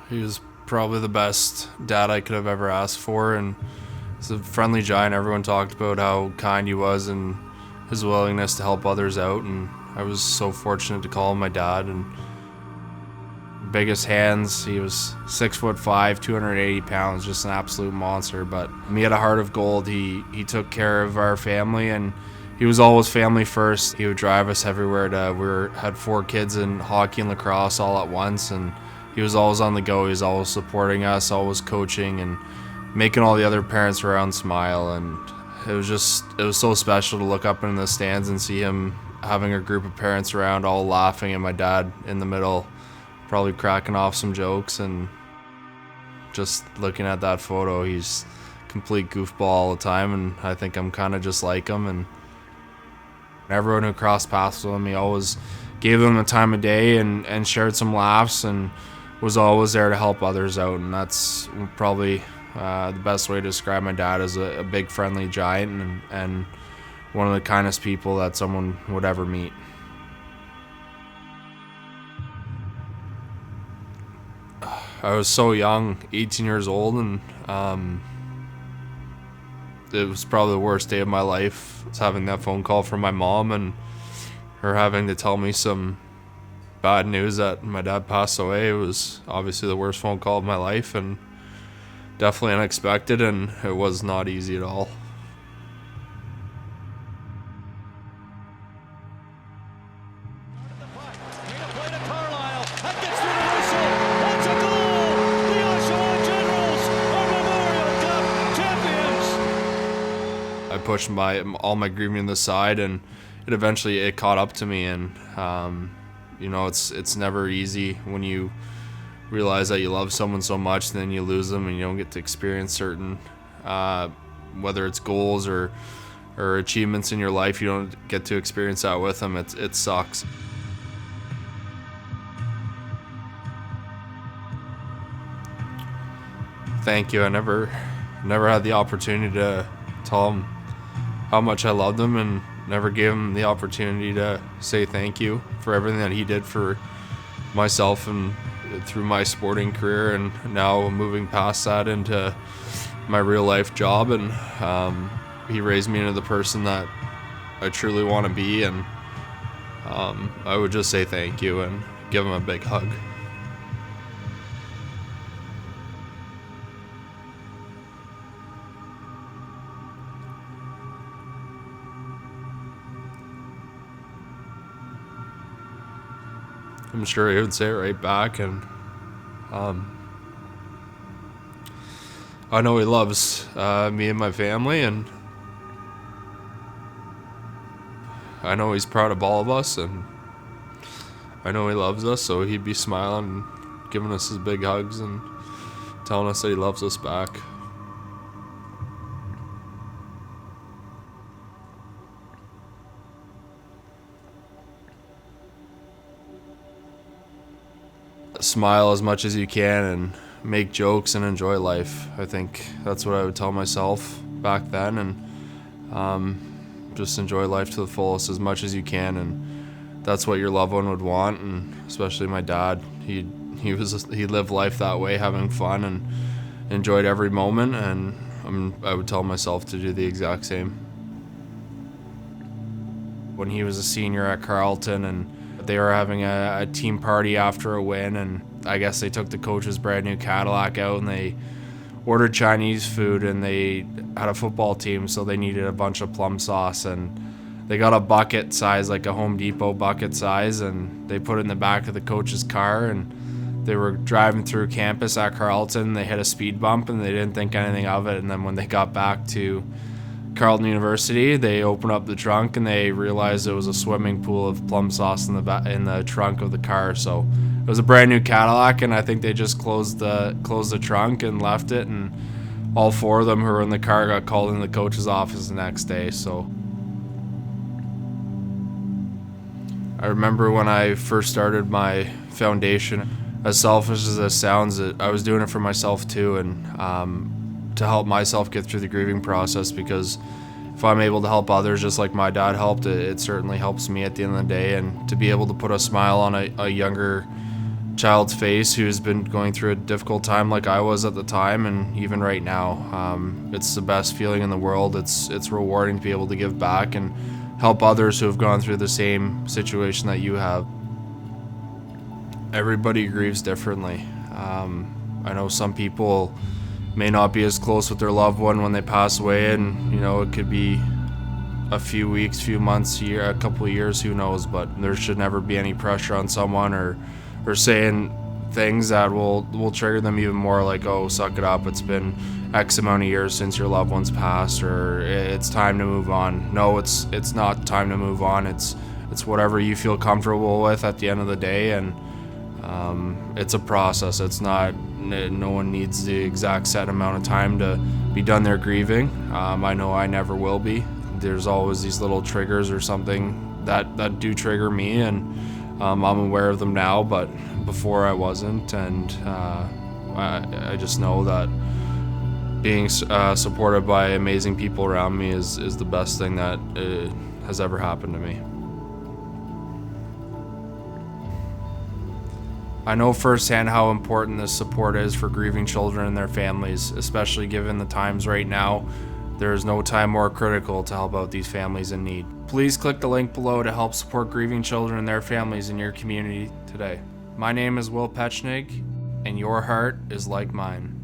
He was probably the best dad I could have ever asked for, and he's a friendly giant. Everyone talked about how kind he was and his willingness to help others out, and I was so fortunate to call him my dad. And biggest hands, he was 6'5", 280 pounds, just an absolute monster. But he had a heart of gold. He took care of our family, and he was always family first. He would drive us everywhere. Had 4 kids in hockey and lacrosse all at once, and he was always on the go. He was always supporting us, always coaching, and making all the other parents around smile. And it was so special to look up into the stands and see him having a group of parents around, all laughing, and my dad in the middle, probably cracking off some jokes. And just looking at that photo, he's complete goofball all the time, and I think I'm kind of just like him. And everyone who crossed paths with him, he always gave them the time of day and shared some laughs and was always there to help others out. And that's probably the best way to describe my dad, as a big friendly giant and one of the kindest people that someone would ever meet. I was so young, 18 years old, and it was probably the worst day of my life. Was having that phone call from my mom and her having to tell me some bad news that my dad passed away. It was obviously the worst phone call of my life, and definitely unexpected, and it was not easy at all. I pushed all my grieving to the side, and it eventually caught up to me. And it's never easy when you realize that you love someone so much, and then you lose them and you don't get to experience certain whether it's goals or achievements in your life. You don't get to experience that with them. It sucks. Thank you. I never had the opportunity to tell him how much I loved him, and never gave him the opportunity to say thank you for everything that he did for myself and through my sporting career, and now moving past that into my real life job. And he raised me into the person that I truly want to be, and I would just say thank you and give him a big hug. I'm sure he would say it right back, and I know he loves me and my family, and I know he's proud of all of us, and I know he loves us, so he'd be smiling and giving us his big hugs and telling us that he loves us back. Smile as much as you can and make jokes and enjoy life. I think that's what I would tell myself back then, and just enjoy life to the fullest as much as you can. And that's what your loved one would want, and especially my dad. He lived life that way, having fun and enjoyed every moment, and I would tell myself to do the exact same. When he was a senior at Carleton, and they were having a team party after a win, and I guess they took the coach's brand new Cadillac out, and they ordered Chinese food, and they had a football team, so they needed a bunch of plum sauce, and they got a bucket size, like a Home Depot bucket size, and they put it in the back of the coach's car. And they were driving through campus at Carleton. They hit a speed bump, and they didn't think anything of it. And then when they got back to Carleton University, they opened up the trunk, and they realized it was a swimming pool of plum sauce in the trunk of the car. So it was a brand new Cadillac, and I think they just closed the trunk and left it. And all 4 of them who were in the car got called in the coach's office the next day. So I remember when I first started my foundation, as selfish as this sounds, I was doing it for myself too, and to help myself get through the grieving process, because if I'm able to help others just like my dad helped, it certainly helps me at the end of the day. And to be able to put a smile on a younger child's face who's been going through a difficult time like I was at the time, and even right now. It's the best feeling in the world. It's rewarding to be able to give back and help others who have gone through the same situation that you have. Everybody grieves differently. I know some people may not be as close with their loved one when they pass away, and it could be a few weeks, few months, a couple of years, who knows, but there should never be any pressure on someone or saying things that will trigger them even more, like, oh, suck it up, it's been X amount of years since your loved one's passed, or it's time to move on. No, it's not time to move on. It's whatever you feel comfortable with at the end of the day, and it's a process. It's not, no one needs the exact set amount of time to be done their grieving. I know I never will be. There's always these little triggers or something that do trigger me, and I'm aware of them now, but before I wasn't, and I just know that being supported by amazing people around me is the best thing that has ever happened to me. I know firsthand how important this support is for grieving children and their families, especially given the times right now. There is no time more critical to help out these families in need. Please click the link below to help support grieving children and their families in your community today. My name is Will Petschenig, and your heart is like mine.